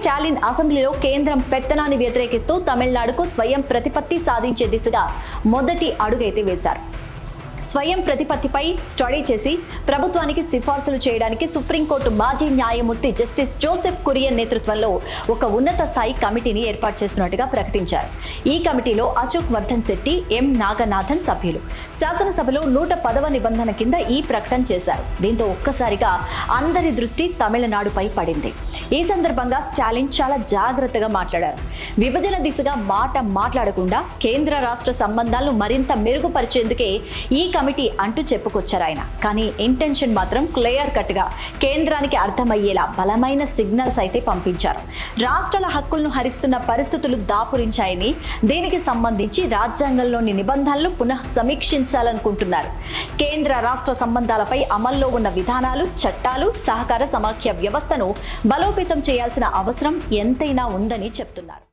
స్టాలిన్ అసెంబ్లీలో కేంద్రం పెత్తనాన్ని వ్యతిరేకిస్తూ తమిళనాడుకు స్వయం ప్రతిపత్తి సాధించే దిశగా మొదటి అడుగైతే వేశారు. స్వయం ప్రతిపత్తిపై స్టడీ చేసి ప్రభుత్వానికి సిఫార్సులు చేయడానికి సుప్రీంకోర్టు మాజీ న్యాయమూర్తి జస్టిస్ జోసెఫ్ కురియన్ నేతృత్వంలో ఒక ఉన్నత స్థాయి కమిటీని ఏర్పాటు చేస్తున్నట్టుగా ప్రకటించారు. ఈ కమిటీలో అశోక్ వర్ధన్ శెట్టి, ఎం నాగనాథన్ సభ్యులు. శాసనసభలో 110వ నిబంధన కింద ఈ ప్రకటన చేశారు. దీంతో ఒక్కసారిగా అందరి దృష్టి తమిళనాడుపై పడింది. ఈ సందర్భంగా స్టాలిన్ చాలా జాగ్రత్తగా మాట్లాడారు. విభజన దిశగా మాట్లాడకుండా కేంద్ర రాష్ట్ర సంబంధాలను మరింత మెరుగుపరిచేందుకే ఈ కమిటీ అంటూ చెప్పుకొచ్చారు ఆయన. కానీ ఇంటెన్షన్ మాత్రం క్లియర్ కట్ గా కేంద్రానికి అర్థమయ్యేలా బలమైన సిగ్నల్స్ అయితే పంపించారు. రాష్ట్రాల హక్కులను హరిస్తున్న పరిస్థితులు దాపురించాయని, దీనికి సంబంధించి రాజ్యాంగంలోని నిబంధనలు పునః సమీక్షించాలనుకుంటున్నారు. కేంద్ర రాష్ట్ర సంబంధాలపై అమల్లో ఉన్న విధానాలు, చట్టాలు, సహకార సమాఖ్య వ్యవస్థను బలోపేతం చేయాల్సిన అవసరం ఎంతైనా ఉందని చెప్తున్నారు.